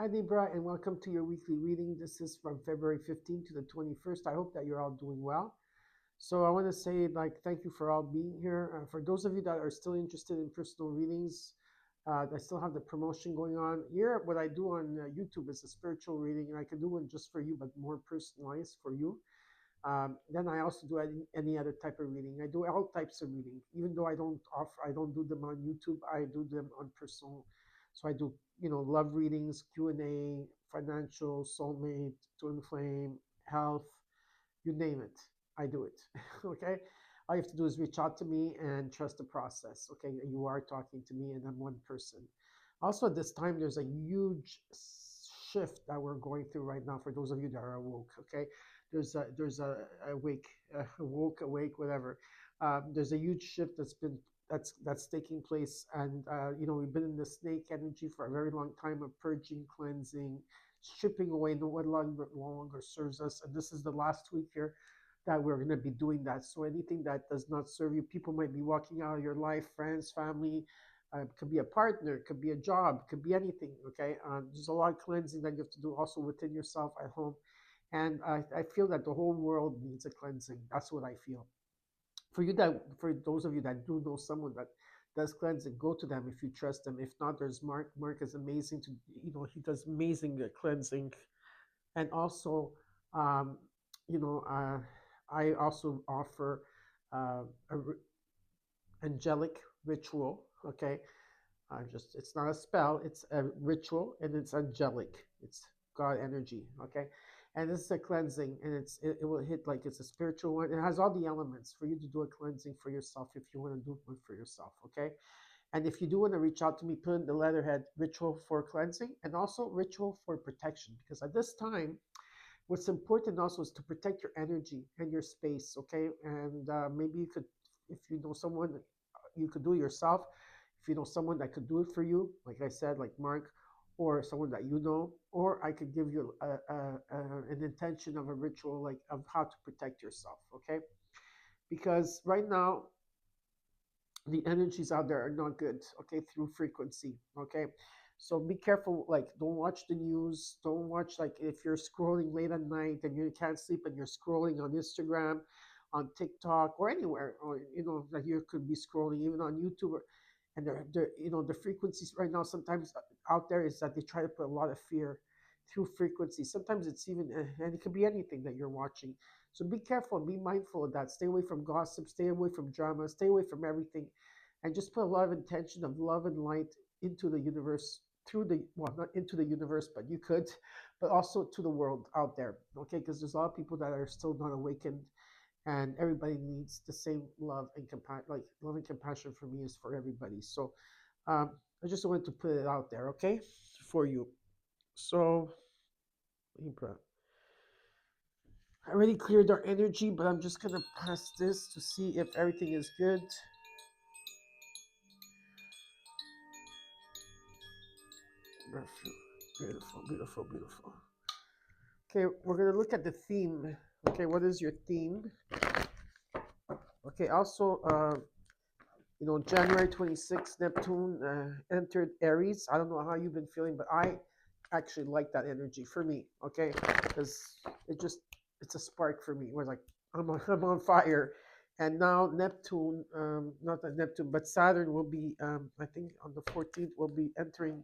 Hi, Libra, and welcome to your weekly reading. This is from February 15th to the 21st. I hope that you're all doing well. So, I want to say, thank you for all being here. For those of you that are still interested in personal readings, I still have the promotion going on. Here, what I do on YouTube is a spiritual reading, and I can do one just for you, but more personalized for you. Then I also do any other type of reading. I do all types of reading, even though I don't do them on YouTube. I do them on personal. So I do, love readings, Q&A, financial, soulmate, twin flame, health, you name it. I do it. Okay. All you have to do is reach out to me and trust the process. Okay. You are talking to me, and I'm one person. Also, at this time, there's a huge shift that we're going through right now for those of you that are awoke. Okay, there's a awake, woke, awake, whatever. There's a huge shift that's taking place, and we've been in the snake energy for a very long time of purging, cleansing, stripping away what no longer serves us, and this is the last week here that we're going to be doing that. So anything that does not serve you, people might be walking out of your life, friends, family, it could be a partner, it could be a job, it could be anything. Okay, there's a lot of cleansing that you have to do also within yourself at home, and I feel that the whole world needs a cleansing. That's what I feel. For those of you that do know someone that does cleansing, go to them if you trust them. If not, there's Mark. Mark is amazing he does amazing cleansing, and also, um, you know, uh, I also offer a angelic ritual. Okay, just it's not a spell; it's a ritual, and it's angelic. It's God energy. Okay, and this is a cleansing, and it will hit like it's a spiritual one. It has all the elements for you to do a cleansing for yourself if you want to do one for yourself. Okay, and if you do want to reach out to me, put in the letterhead ritual for cleansing and also ritual for protection, because at this time, what's important also is to protect your energy and your space. Okay, and maybe you could, if you know someone, you could do it yourself. If you know someone that could do it for you, like I said, like Mark, or someone that you know, or I could give you an intention of a ritual, like of how to protect yourself. Okay, because right now the energies out there are not good. Okay, through frequency. Okay, so be careful. Like, don't watch the news. Don't watch, like, if you're scrolling late at night and you can't sleep and you're scrolling on Instagram, on TikTok, or anywhere, or that you could be scrolling even on YouTube. And the frequencies right now sometimes out there is that they try to put a lot of fear through frequency. Sometimes it's even, and it could be anything that you're watching. So be careful and be mindful of that. Stay away from gossip, stay away from drama, stay away from everything, and just put a lot of intention of love and light into the universe, through the, well, not into the universe, but you could, but also to the world out there. Okay, because there's a lot of people that are still not awakened, and everybody needs the same love and compassion. Like, love and compassion for me is for everybody. So I just wanted to put it out there, okay, for you. So Libra, I already cleared our energy, but I'm just gonna pass this to see if everything is good. Beautiful, beautiful, beautiful. Okay, we're gonna look at the theme. Okay, what is your theme? Okay, also, January 26th, Neptune entered Aries. I don't know how you've been feeling, but I actually like that energy for me. Okay, because it's a spark for me. We're like, I'm on fire. And now Neptune, not that Neptune, but Saturn will be, I think on the 14th, will be entering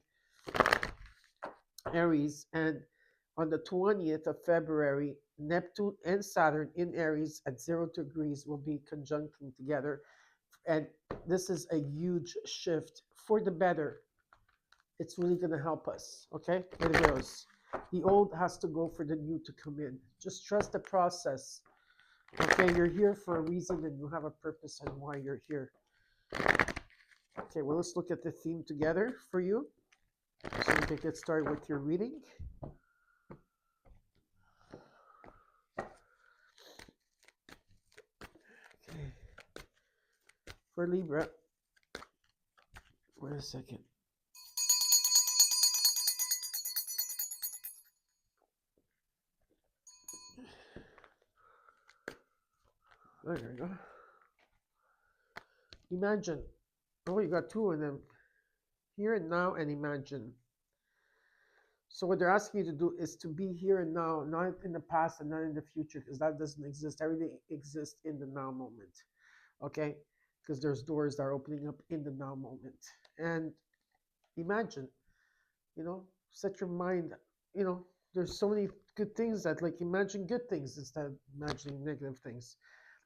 Aries. And on the 20th of February, Neptune and Saturn in Aries at 0 degrees will be conjuncting together. And this is a huge shift for the better. It's really going to help us. Okay? It goes. The old has to go for the new to come in. Just trust the process. Okay? You're here for a reason, and you have a purpose and why you're here. Okay, well, let's look at the theme together for you. So we can get started with your reading. Okay. For Libra, wait a second. There you go. Imagine. Oh, you got two of them. Here and now, and imagine. So what they're asking you to do is to be here and now, not in the past and not in the future, because that doesn't exist. Everything exists in the now moment. Okay? Because there's doors that are opening up in the now moment. And imagine, set your mind, you know, there's so many good things that, like, imagine good things instead of imagining negative things.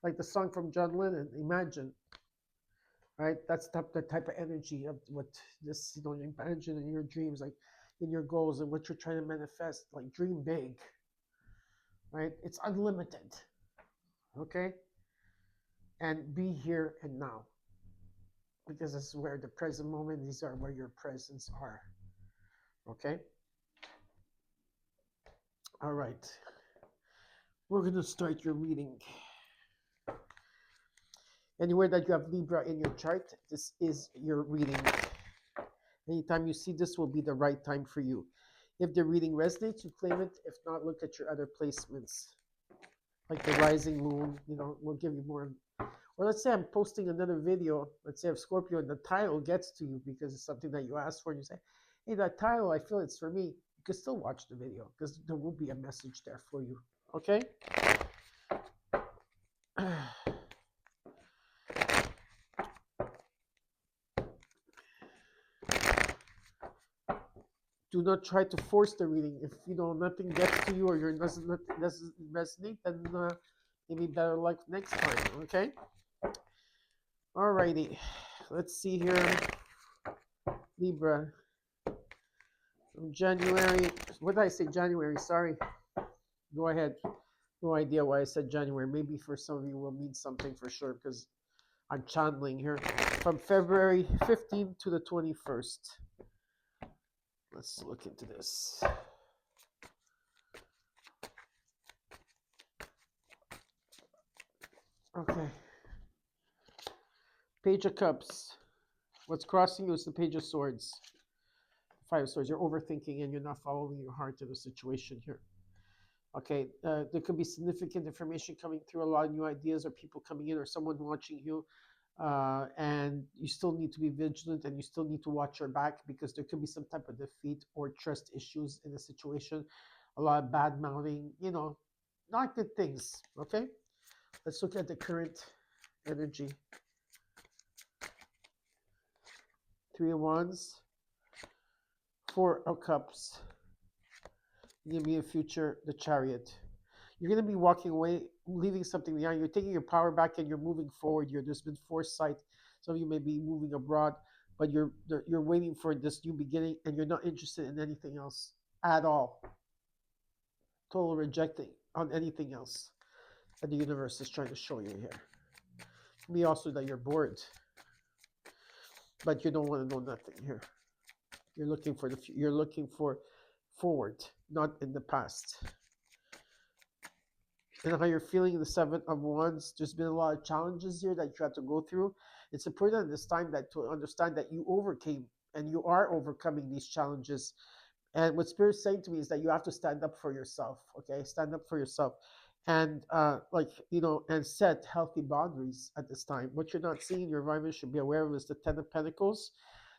Like the song from John Lennon, Imagine, right? That's the type of energy of what this, imagine in your dreams, like in your goals and what you're trying to manifest. Like, dream big, right? It's unlimited, okay? And be here and now, because this is where the present moment, these are where your presence are, okay? All right. We're going to start your reading. Anywhere that you have Libra in your chart, this is your reading. Anytime you see this will be the right time for you. If the reading resonates, you claim it. If not, look at your other placements. Like the rising moon, will give you more. Or let's say I'm posting another video, let's say of Scorpio, and the title gets to you because it's something that you asked for, and you say, hey, that title, I feel it's for me. You can still watch the video because there will be a message there for you. Okay? Do not try to force the reading. If nothing gets to you or doesn't resonate, then maybe better luck next time. Okay. Alrighty. Let's see here. Libra. From January. What did I say? January. Sorry. Go ahead. No idea why I said January. Maybe for some of you will mean something for sure because I'm channeling here. From February 15th to the 21st. Let's look into this. Okay. Page of Cups. What's crossing you is the Page of Swords. Five of Swords. You're overthinking and you're not following your heart in the situation here. Okay. There could be significant information coming through, a lot of new ideas or people coming in or someone watching you. And you still need to be vigilant and you still need to watch your back because there could be some type of defeat or trust issues in the situation. A lot of bad mouthing, not good things. Okay. Let's look at the current energy. Three of Wands, Four of Cups. Give me a future, the Chariot. You're going to be walking away, leaving something behind. You're taking your power back and you're moving forward. There's been foresight. Some of you may be moving abroad, but you're waiting for this new beginning and you're not interested in anything else at all. Total rejecting on anything else that the universe is trying to show you here. It can be also that you're bored, but you don't want to know nothing here. You're looking for you're looking for forward, not in the past. And how you're feeling the Seven of Wands, there's been a lot of challenges here that you have to go through. It's important at this time that to understand that you overcame and you are overcoming these challenges. And what Spirit's saying to me is that you have to stand up for yourself. Okay, stand up for yourself, and and set healthy boundaries at this time. What you're not seeing in your environment should be aware of is the Ten of Pentacles.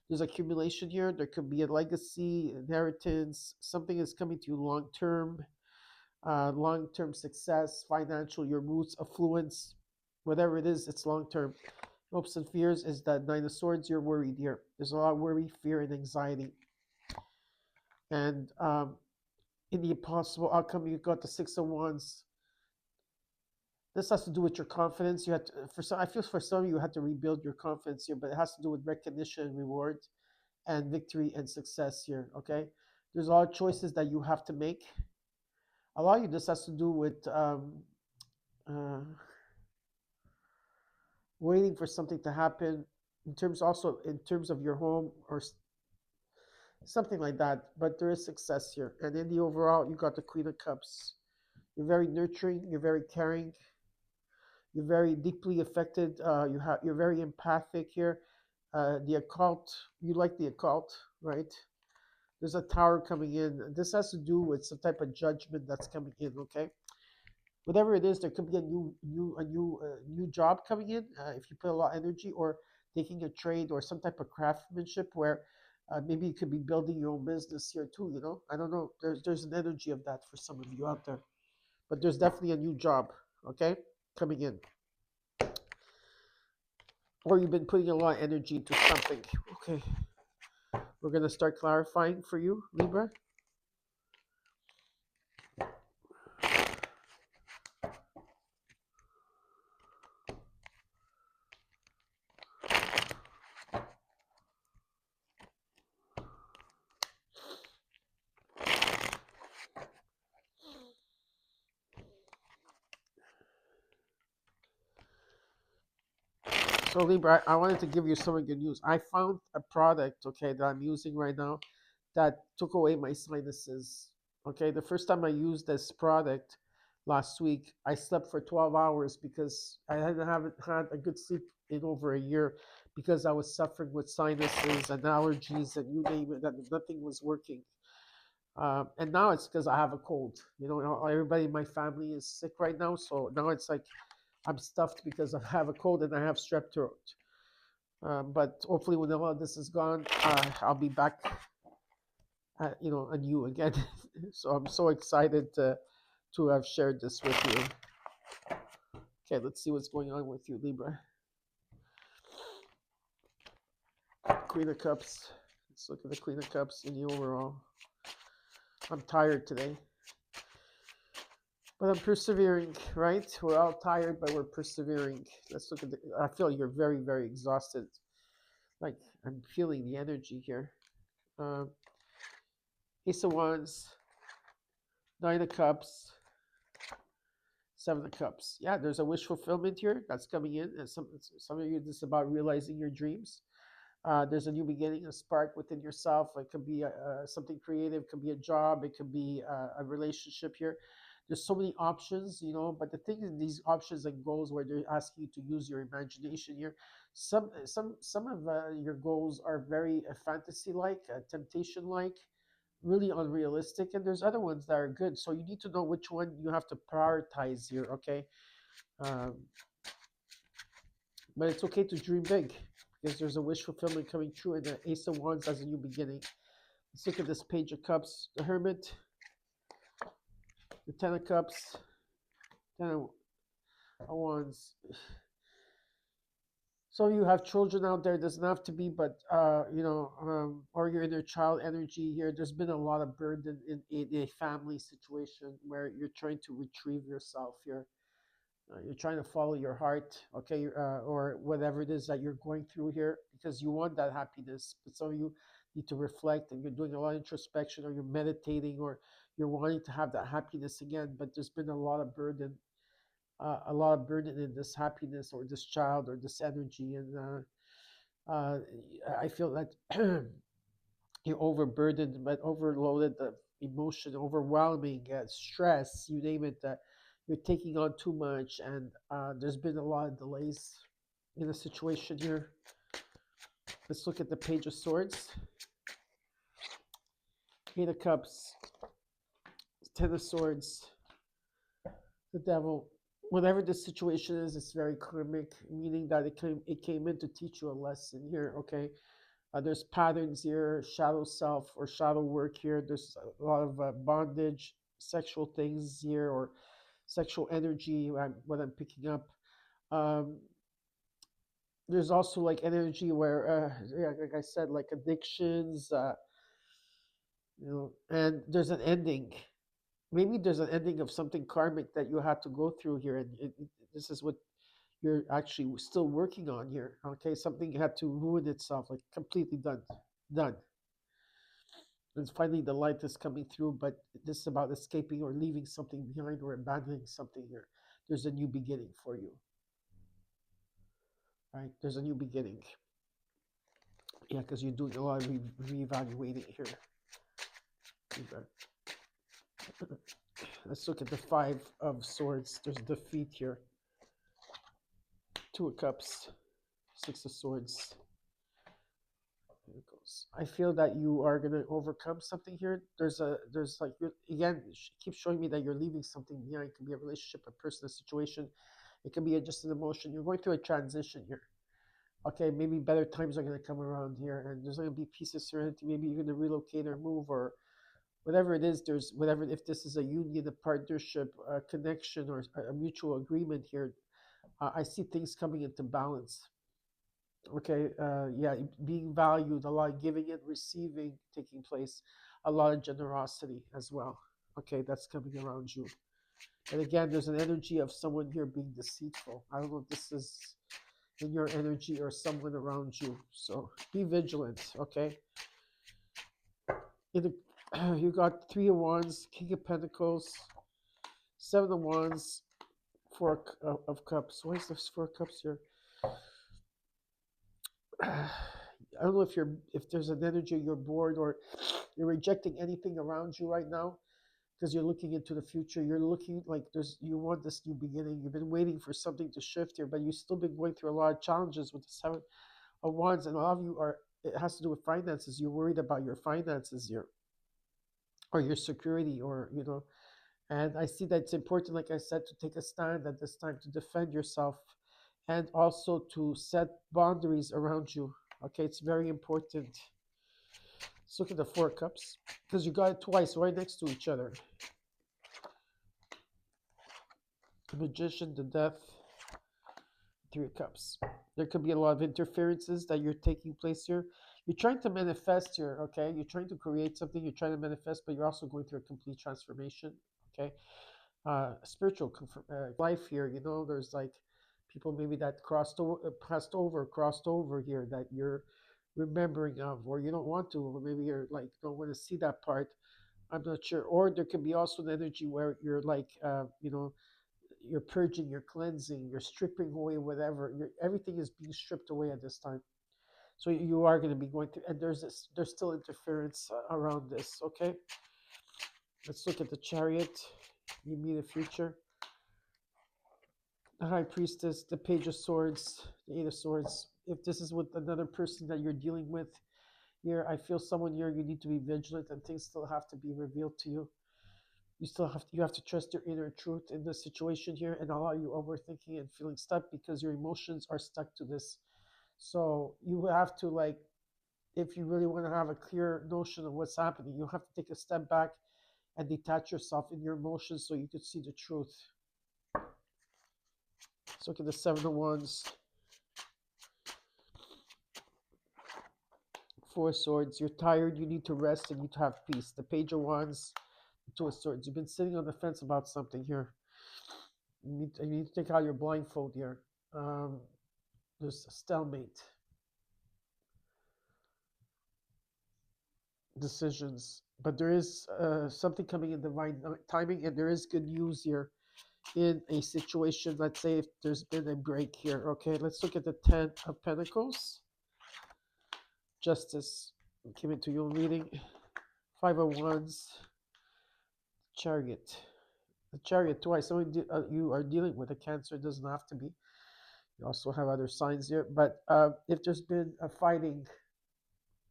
There's accumulation here. There could be a legacy, inheritance. Something is coming to you long-term success, financial, your roots, affluence, whatever it is, it's long-term. Hopes and fears is that Nine of Swords, you're worried here. There's a lot of worry, fear, and anxiety. And in the impossible outcome, you got the Six of Wands. This has to do with your confidence. You had to, I feel for some of you had to rebuild your confidence here, but it has to do with recognition and reward and victory and success here, okay? There's a lot of choices that you have to make. A lot of you, this has to do with waiting for something to happen in terms of your home or something like that. But there is success here. And in the overall, you got the Queen of Cups. You're very nurturing. You're very caring. You're very deeply affected. You're very empathic here. The occult, you like the occult, right? There's a tower coming in. This has to do with some type of judgment that's coming in, okay? Whatever it is, there could be a new job coming in if you put a lot of energy, or taking a trade or some type of craftsmanship where Maybe you could be building your own business here too. I don't know. There's an energy of that for some of you out there, but there's definitely a new job. Okay, coming in, or you've been putting a lot of energy into something. Okay, we're gonna start clarifying for you, Libra. So Libra, I wanted to give you some good news. I found a product, okay, that I'm using right now that took away my sinuses. Okay, the first time I used this product last week, I slept for 12 hours because I haven't had a good sleep in over a year because I was suffering with sinuses and allergies and you name it, that nothing was working. And now it's because I have a cold. Everybody in my family is sick right now, so now it's like I'm stuffed because I have a cold and I have strep throat. But hopefully, when all of this is gone, I'll be back, anew again. So I'm so excited to have shared this with you. Okay, let's see what's going on with you, Libra. Queen of Cups. Let's look at the Queen of Cups in the overall. I'm tired today, but I'm persevering, right? We're all tired, but we're persevering. Let's look at I feel you're very, very exhausted. Like, I'm feeling the energy here. Ace of Wands, Nine of Cups, Seven of Cups. Yeah, there's a wish fulfillment here that's coming in. And some of you, this is about realizing your dreams. There's a new beginning, a spark within yourself. It could be something creative, it could be a job, it could be a relationship here. There's so many options, but the thing is, these options and goals where they're asking you to use your imagination here. Some of your goals are very fantasy-like, temptation-like, really unrealistic, and there's other ones that are good. So you need to know which one you have to prioritize here, okay? Um, but it's okay to dream big because there's a wish fulfillment coming true, and the Ace of Wands as a new beginning. Let's look at this Page of Cups, the Hermit, the Ten of Cups, Ten of Wands. Some of you have children out there. It doesn't have to be, but or your inner child energy here. There's been a lot of burden in a family situation where you're trying to retrieve yourself. You're trying to follow your heart, okay, or whatever it is that you're going through here, because you want that happiness. But some of you need to reflect, and you're doing a lot of introspection, or you're meditating, or you're wanting to have that happiness again. But there's been a lot of burden in this happiness or this child or this energy, and I feel that you're overburdened, but overloaded, the emotion, overwhelming, stress, you name it. You're taking on too much, and there's been a lot of delays in the situation here. Let's look at the Page of Swords, Eight of Cups, Ten of Swords, the Devil. Whatever the situation is, it's very karmic, meaning that it came in to teach you a lesson here, okay? There's patterns here, shadow self or shadow work here. There's a lot of bondage, sexual things here, or sexual energy, what I'm picking up. Um, there's also like energy where, yeah, like I said, like addictions, and there's an ending. Maybe there's an ending of something karmic that you had to go through here, and this is what you're actually still working on here. Okay, something had to ruin itself, like completely done. And finally, the light is coming through, but this is about escaping or leaving something behind or abandoning something here. There's a new beginning for you, right? There's a new beginning. Yeah, because you're doing a lot of reevaluating here. Let's look at the Five of Swords. There's defeat here. Two of Cups, Six of Swords. There it goes. I feel that you are gonna overcome something here. There's like, again, keep showing me that you're leaving something behind. It could be a relationship, a person, a situation. It can be just an emotion. You're going through a transition here. Okay, maybe better times are going to come around here, and there's going to be peace and serenity. Maybe you're going to relocate or move, or whatever it is. There's whatever, if this is a union, a partnership, a connection, or a mutual agreement here. I see things coming into balance. Okay, yeah, being valued, a lot of giving and receiving taking place, a lot of generosity as well. Okay, that's coming around you. And again, there's an energy of someone here being deceitful. I don't know if this is in your energy or someone around you. So be vigilant, okay? In the, you got Three of Wands, King of Pentacles, Seven of Wands, Four of Cups. Why is this Four of Cups here? I don't know if there's an energy you're bored or you're rejecting anything around you right now because you're looking into the future. You're looking like you want this new beginning. You've been waiting for something to shift here, but you've still been going through a lot of challenges with the Seven of Wands, and a lot of you are. It has to do with finances. You're worried about your finances here, or your security, or And I see that it's important, like I said, to take a stand at this time to defend yourself, and also to set boundaries around you. Okay, it's very important. Let's look at the Four Cups because you got it twice right next to each other. The Magician, the Death, Three of Cups. There could be a lot of interferences that you're taking place here. You're trying to manifest here, okay? You're trying to create something, you're trying to manifest, but you're also going through a complete transformation, okay? Spiritual life here, there's like people maybe that crossed over here that you're remembering of, or you don't want to, or maybe you're like don't want to see that part. I'm not sure. Or there could be also an energy where you're like you're purging, you're cleansing, you're stripping away whatever. Everything is being stripped away at this time. So you are going to be going through, and there's still interference around this. Okay, let's look at the Chariot. You meet a future. The High Priestess, the Page of Swords, the Eight of Swords. If this is with another person that you're dealing with here, I feel someone here, you need to be vigilant, and things still have to be revealed to you. You have to trust your inner truth in this situation here, and allow you overthinking and feeling stuck because your emotions are stuck to this. So you have to, like, if you really want to have a clear notion of what's happening, you have to take a step back and detach yourself in your emotions so you can see the truth. Let's look at the Seven of Wands, Four of Swords. You're tired, you need to rest, and you need to have peace. The Page of Wands, Two of Swords. You've been sitting on the fence about something here. You need to take out your blindfold here. There's a stalemate. Decisions. But there is something coming in divine timing, and there is good news here in a situation. Let's say if there's been a break here. Okay, let's look at the Ten of Pentacles. Justice came into your reading. Five of Wands. Chariot. The Chariot twice. So you are dealing with a Cancer. It doesn't have to be. You also have other signs here. But if there's been a fighting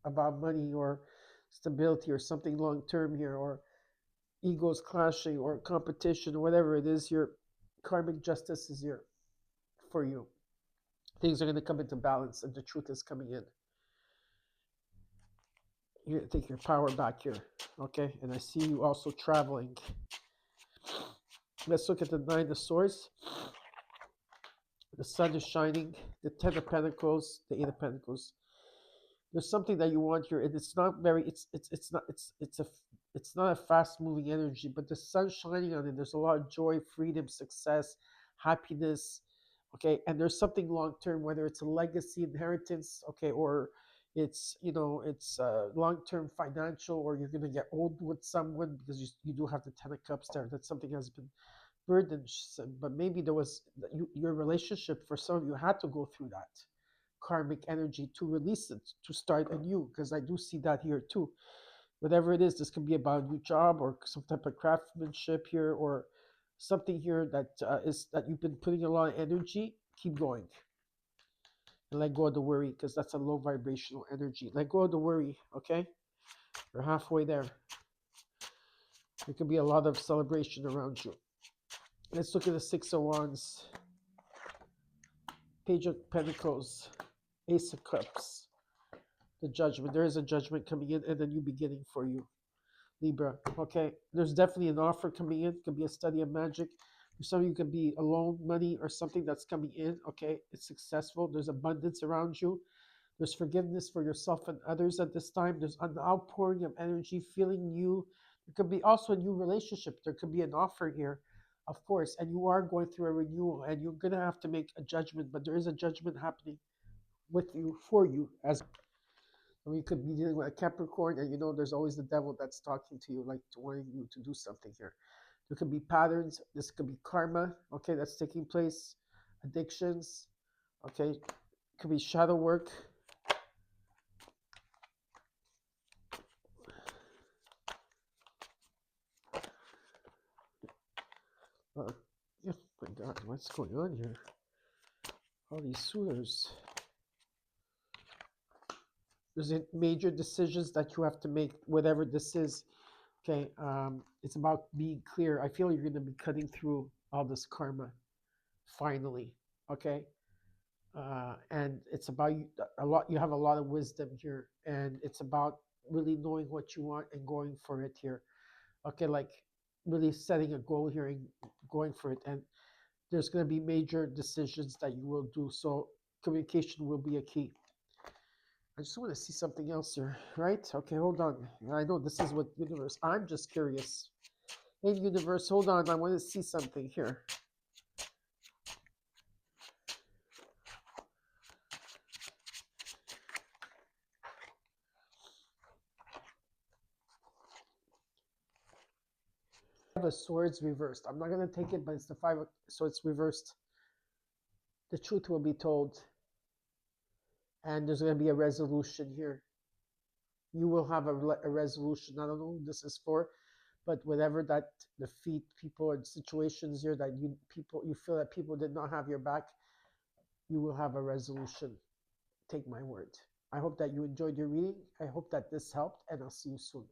about money or stability or something long term here, or egos clashing or competition or whatever it is, your karmic justice is here for you. Things are going to come into balance, and the truth is coming in. You're going to take your power back here, okay? And I see you also traveling. Let's look at the Nine of Swords. The sun is shining. The Ten of Pentacles, the Eight of Pentacles. There's something that you want here, and it's not very. It's not a fast moving energy, but the sun's shining on it. There's a lot of joy, freedom, success, happiness. Okay, and there's something long term, whether it's a legacy, inheritance, okay, or it's it's long term financial, or you're gonna get old with someone because you do have the Ten of Cups there. That something has been burdensome, but maybe there was your relationship, for some of you, had to go through that karmic energy to release it, to start anew, because I do see that here too. Whatever it is, this can be about a new job or some type of craftsmanship here, or something here that is that you've been putting a lot of energy. Keep going and let go of the worry, because that's a low vibrational energy. Let go of the worry, okay? You're halfway there. There could be a lot of celebration around you. Let's look at the Six of Wands, Page of Pentacles, Ace of Cups. The Judgment. There is a judgment coming in and a new beginning for you, Libra. Okay. There's definitely an offer coming in. It could be a study of magic. For some of you, could be a loan money or something that's coming in. Okay. It's successful. There's abundance around you. There's forgiveness for yourself and others at this time. There's an outpouring of energy, feeling new. There could be also a new relationship. There could be an offer here, of course, and you are going through a renewal and you're going to have to make a judgment, but there is a judgment happening with you, for you. As you could be dealing with a Capricorn, and you know there's always the devil that's talking to you, like wanting you to do something here. There could be patterns. This could be karma, okay, that's taking place, addictions, okay, it could be shadow work. Oh my God, what's going on here? All these suitors. There's major decisions that you have to make, whatever this is. Okay, it's about being clear. I feel you're going to be cutting through all this karma, finally. Okay, and it's about a lot. You have a lot of wisdom here, and it's about really knowing what you want and going for it here. Okay, like really setting a goal here and going for it. And there's going to be major decisions that you will do. So communication will be a key. I just want to see something else here, right? Okay, hold on. I know this is what universe. I'm just curious. Hey, universe, hold on. I want to see something here. Five of Swords reversed. I'm not going to take it, but it's the Five of Swords reversed. The truth will be told. And there's going to be a resolution here. You will have a resolution. I don't know who this is for, but whatever that defeat people and situations here that you feel that people did not have your back, you will have a resolution. Take my word. I hope that you enjoyed your reading. I hope that this helped, and I'll see you soon.